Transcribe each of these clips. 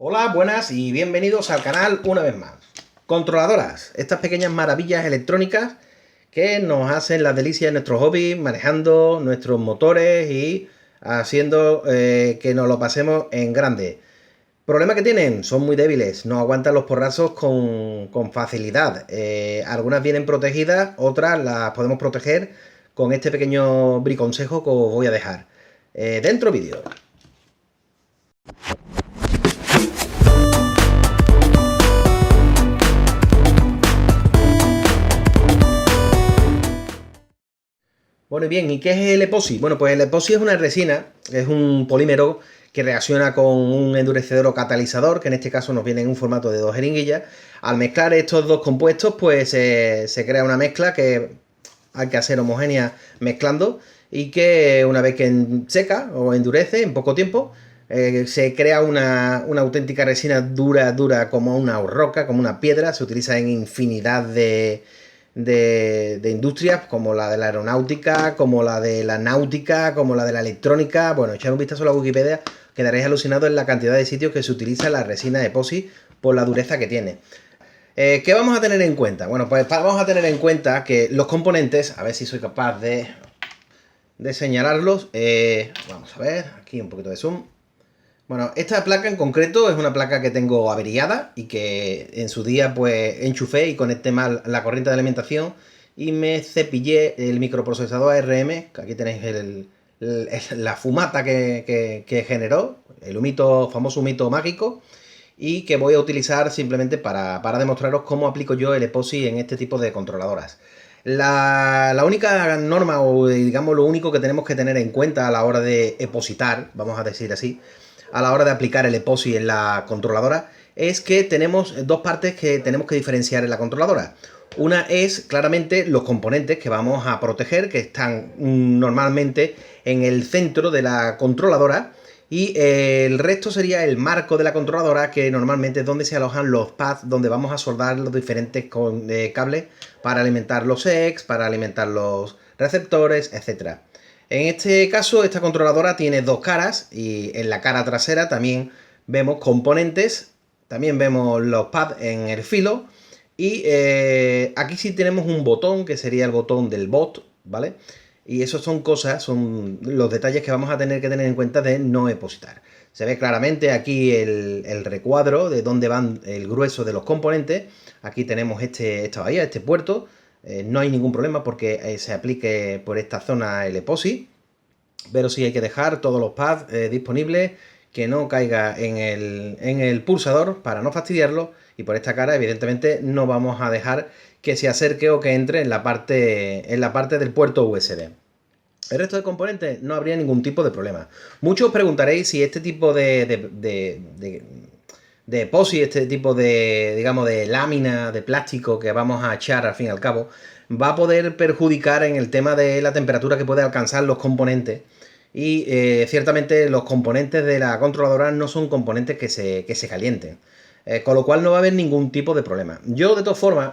Hola, buenas y bienvenidos al canal una vez más. Controladoras, estas pequeñas maravillas electrónicas que nos hacen las delicias de nuestro hobby, manejando nuestros motores y haciendo que nos lo pasemos en grande. ¿Problema que tienen? Son muy débiles, no aguantan los porrazos con facilidad. Algunas vienen protegidas, otras las podemos proteger con este pequeño briconsejo que os voy a dejar. Dentro vídeo. Bueno, y bien, ¿y qué es el epoxi? Bueno, pues el epoxi es una resina, es un polímero que reacciona con un endurecedor o catalizador, que en este caso nos viene en un formato de 2 jeringuillas. Al mezclar estos dos compuestos, pues se crea una mezcla que hay que hacer homogénea mezclando y que una vez que seca o endurece en poco tiempo, se crea una auténtica resina dura como una roca, como una piedra. Se utiliza en infinidad de industrias como la de la aeronáutica, como la de la náutica, como la de la electrónica. Bueno, echar un vistazo a la Wikipedia, quedaréis alucinados en la cantidad de sitios que se utiliza la resina epoxi por la dureza que tiene. ¿Qué vamos a tener en cuenta? Bueno, pues vamos a tener en cuenta que los componentes, a ver si soy capaz de señalarlos. Vamos a ver, aquí un poquito de zoom. Bueno, esta placa en concreto es una placa que tengo averiada y que en su día pues enchufé y conecté mal la corriente de alimentación y me cepillé el microprocesador ARM, que aquí tenéis la fumata que generó, el humito, famoso humito mágico, y que voy a utilizar simplemente para demostraros cómo aplico yo el epoxi en este tipo de controladoras. La única norma, o digamos lo único que tenemos que tener en cuenta a la hora de epositar, vamos a decir así, a la hora de aplicar el epoxi en la controladora, es que tenemos dos partes que tenemos que diferenciar en la controladora. Una es claramente los componentes que vamos a proteger, que están normalmente en el centro de la controladora, y el resto sería el marco de la controladora, que normalmente es donde se alojan los pads, donde vamos a soldar los diferentes cables para alimentar los EX, para alimentar los receptores, etc. En este caso, esta controladora tiene dos caras y en la cara trasera también vemos componentes, también vemos los pads en el filo y aquí sí tenemos un botón que sería el botón del bot, ¿vale? Y eso son cosas, son los detalles que vamos a tener que tener en cuenta de no epositar. Se ve claramente aquí el recuadro de dónde van el grueso de los componentes. Aquí tenemos esta bahía, este puerto. No hay ningún problema porque se aplique por esta zona el epoxi, pero sí hay que dejar todos los pads disponibles, que no caiga en el pulsador para no fastidiarlo, y por esta cara evidentemente no vamos a dejar que se acerque o que entre en la parte del puerto USB. El resto de componentes no habría ningún tipo de problema. Muchos preguntaréis si este tipo de epoxi, este tipo de, digamos, de lámina de plástico que vamos a echar al fin y al cabo, va a poder perjudicar en el tema de la temperatura que puede alcanzar los componentes. Y ciertamente los componentes de la controladora no son componentes que se calienten. Con lo cual no va a haber ningún tipo de problema. Yo, de todas formas,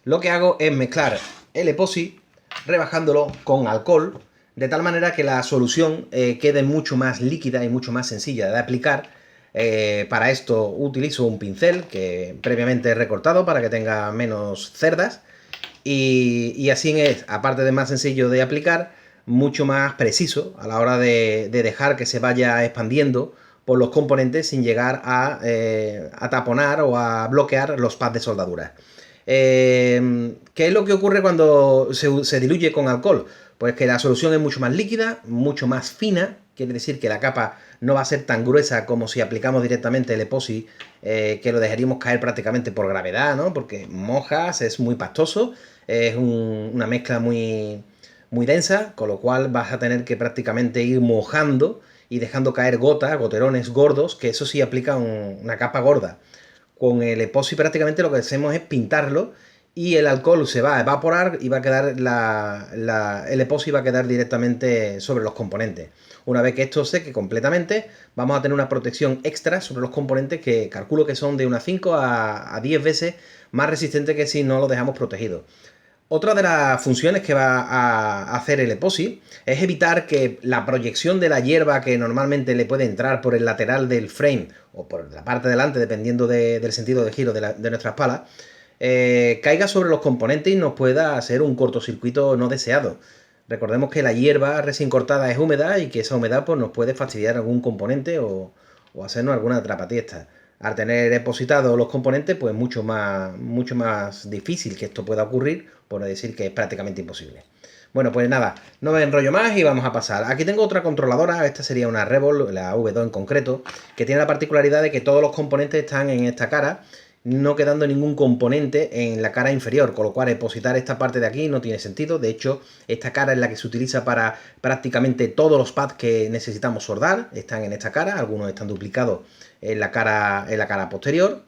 lo que hago es mezclar el epoxi rebajándolo con alcohol, de tal manera que la solución quede mucho más líquida y mucho más sencilla de aplicar. Para esto utilizo un pincel que previamente he recortado para que tenga menos cerdas, y así es, aparte de más sencillo de aplicar, mucho más preciso a la hora de dejar que se vaya expandiendo por los componentes sin llegar a taponar o a bloquear los pads de soldadura. ¿Qué es lo que ocurre cuando se diluye con alcohol? Pues que la solución es mucho más líquida, mucho más fina, quiere decir que la capa no va a ser tan gruesa como si aplicamos directamente el epoxi, que lo dejaríamos caer prácticamente por gravedad, ¿no? Porque mojas, es muy pastoso, es una mezcla muy densa, con lo cual vas a tener que prácticamente ir mojando y dejando caer gotas, goterones gordos, que eso sí aplica una capa gorda. Con el epoxi prácticamente lo que hacemos es pintarlo y el alcohol se va a evaporar y va a quedar el epoxi va a quedar directamente sobre los componentes. Una vez que esto seque completamente, vamos a tener una protección extra sobre los componentes que calculo que son de unas 5 a 10 veces más resistentes que si no lo dejamos protegido. Otra de las funciones que va a hacer el epoxi es evitar que la proyección de la hierba que normalmente le puede entrar por el lateral del frame o por la parte de delante, dependiendo del sentido de giro de nuestras palas, caiga sobre los componentes y nos pueda hacer un cortocircuito no deseado. Recordemos que la hierba recién cortada es húmeda y que esa humedad pues, nos puede fastidiar algún componente o hacernos alguna trapatiesta. Al tener depositados los componentes, pues mucho más difícil que esto pueda ocurrir, por decir que es prácticamente imposible. Bueno, pues nada, no me enrollo más y vamos a pasar. Aquí tengo otra controladora, esta sería una Revol, la V2 en concreto, que tiene la particularidad de que todos los componentes están en esta cara, no quedando ningún componente en la cara inferior, con lo cual depositar esta parte de aquí no tiene sentido. De hecho, esta cara es la que se utiliza para prácticamente todos los pads que necesitamos soldar, están en esta cara, algunos están duplicados en la cara posterior.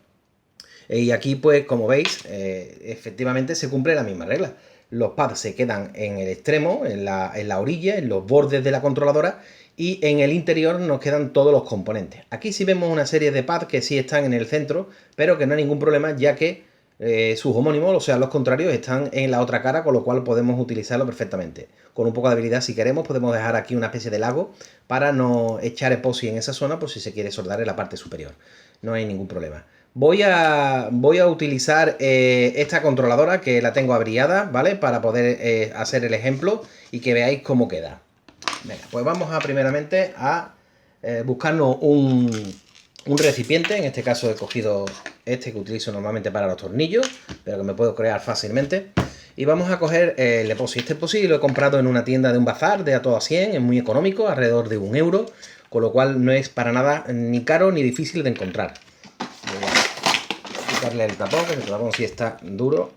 Y aquí, pues, como veis, efectivamente se cumple la misma regla. Los pads se quedan en el extremo, en la orilla, en los bordes de la controladora, y en el interior nos quedan todos los componentes. Aquí sí vemos una serie de pads que sí están en el centro, pero que no hay ningún problema, ya que sus homónimos, o sea, los contrarios, están en la otra cara, con lo cual podemos utilizarlo perfectamente. Con un poco de habilidad, si queremos, podemos dejar aquí una especie de lago para no echar epoxi en esa zona por si se quiere soldar en la parte superior. No hay ningún problema. Voy a utilizar esta controladora que la tengo abriada, ¿vale? Para poder hacer el ejemplo y que veáis cómo queda. Venga, pues vamos a primeramente a buscarnos un recipiente. En este caso he cogido este que utilizo normalmente para los tornillos, pero que me puedo crear fácilmente. Y vamos a coger el epoxi. Este epoxi lo he comprado en una tienda de un bazar de a todo a 100, es muy económico, alrededor de 1 euro, con lo cual no es para nada ni caro ni difícil de encontrar. Quitarle el tapón, que el tapón sí está duro.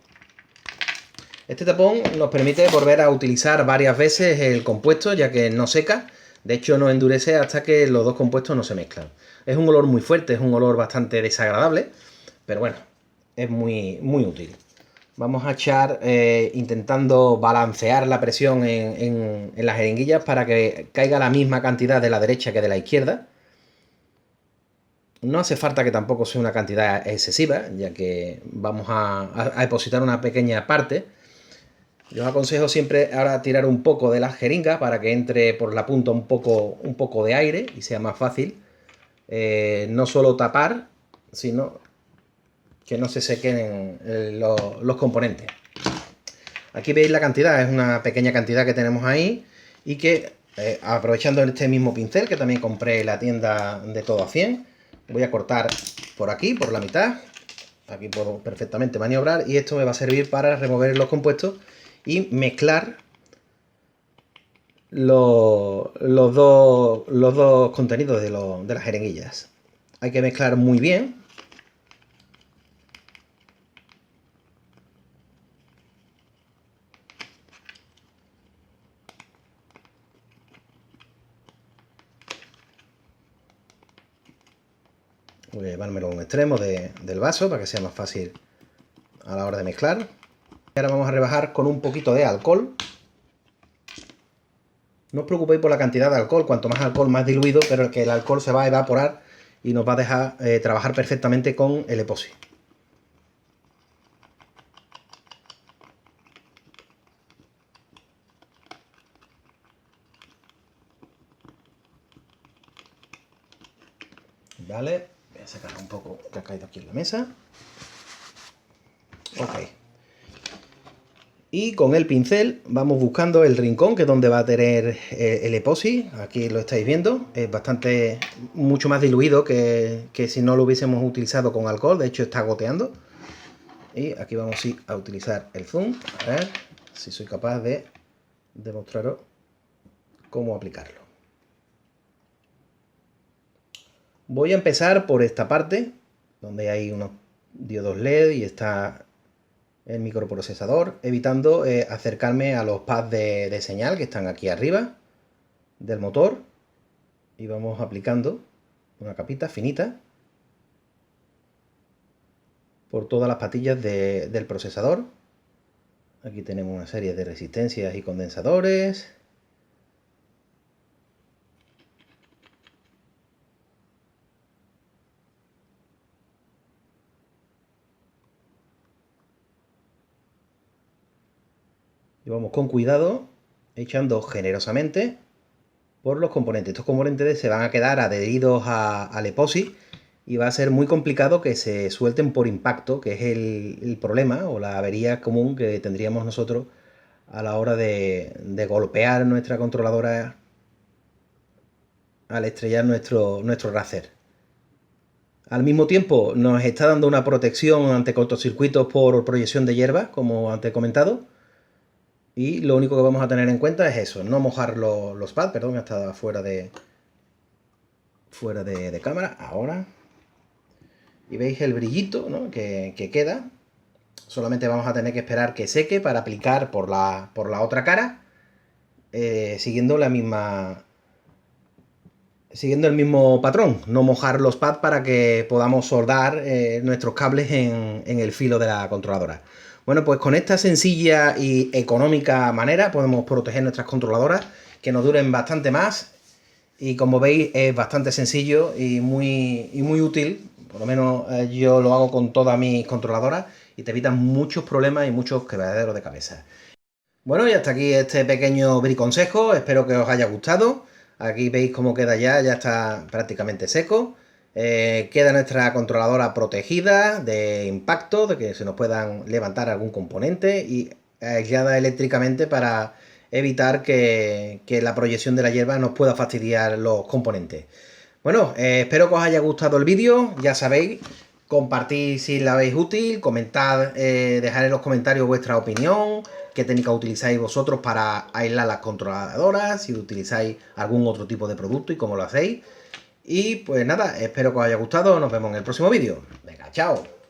Este tapón nos permite volver a utilizar varias veces el compuesto, ya que no seca. De hecho, no endurece hasta que los dos compuestos no se mezclan. Es un olor muy fuerte, es un olor bastante desagradable, pero bueno, es muy útil. Vamos a echar intentando balancear la presión en las jeringuillas para que caiga la misma cantidad de la derecha que de la izquierda. No hace falta que tampoco sea una cantidad excesiva, ya que vamos a depositar una pequeña parte. Yo os aconsejo siempre ahora tirar un poco de la jeringa para que entre por la punta un poco de aire y sea más fácil. No solo tapar, sino que no se sequen los componentes. Aquí veis la cantidad, es una pequeña cantidad que tenemos ahí y que aprovechando este mismo pincel que también compré en la tienda de todo a 100, voy a cortar por aquí, por la mitad. Aquí puedo perfectamente maniobrar y esto me va a servir para remover los compuestos y mezclar los dos contenidos de las jeringuillas. Hay que mezclar muy bien. Voy a llevármelo a un extremo del vaso para que sea más fácil a la hora de mezclar. Y ahora vamos a rebajar con un poquito de alcohol. No os preocupéis por la cantidad de alcohol, cuanto más alcohol más diluido, pero que el alcohol se va a evaporar y nos va a dejar trabajar perfectamente con el epoxi. Vale, voy a sacar un poco que ha caído aquí en la mesa. Ok. Y con el pincel vamos buscando el rincón, que es donde va a tener el epoxi. Aquí lo estáis viendo. Es mucho más diluido que si no lo hubiésemos utilizado con alcohol. De hecho, está goteando. Y aquí vamos a utilizar el zoom. A ver si soy capaz de demostraros cómo aplicarlo. Voy a empezar por esta parte, donde hay unos diodos LED y está el microprocesador, evitando acercarme a los pads de señal que están aquí arriba del motor. Y vamos aplicando una capita finita por todas las patillas del procesador. Aquí tenemos una serie de resistencias y condensadores. Y vamos con cuidado, echando generosamente por los componentes. Estos componentes se van a quedar adheridos al epoxi y va a ser muy complicado que se suelten por impacto, que es el problema o la avería común que tendríamos nosotros a la hora de golpear nuestra controladora al estrellar nuestro racer. Al mismo tiempo nos está dando una protección ante cortocircuitos por proyección de hierba, como antes he comentado. Y lo único que vamos a tener en cuenta es eso, no mojar los pads, perdón, está fuera de cámara, ahora. Y veis el brillito, ¿no? que queda. Solamente vamos a tener que esperar que seque para aplicar por la otra cara, siguiendo el mismo patrón. No mojar los pads para que podamos soldar nuestros cables en el filo de la controladora. Bueno, pues con esta sencilla y económica manera podemos proteger nuestras controladoras, que nos duren bastante más. Y como veis es bastante sencillo y muy útil. Por lo menos yo lo hago con todas mis controladoras y te evitan muchos problemas y muchos quebraderos de cabeza. Bueno, y hasta aquí este pequeño briconsejo. Espero que os haya gustado. Aquí veis cómo queda ya está prácticamente seco. Queda nuestra controladora protegida de impacto, de que se nos puedan levantar algún componente y aislada eléctricamente para evitar que la proyección de la hierba nos pueda fastidiar los componentes. Bueno, espero que os haya gustado el vídeo, ya sabéis, compartid si la veis útil, comentad, dejad en los comentarios vuestra opinión, qué técnica utilizáis vosotros para aislar las controladoras, si utilizáis algún otro tipo de producto y cómo lo hacéis. Y pues nada, espero que os haya gustado, nos vemos en el próximo vídeo. Venga, chao.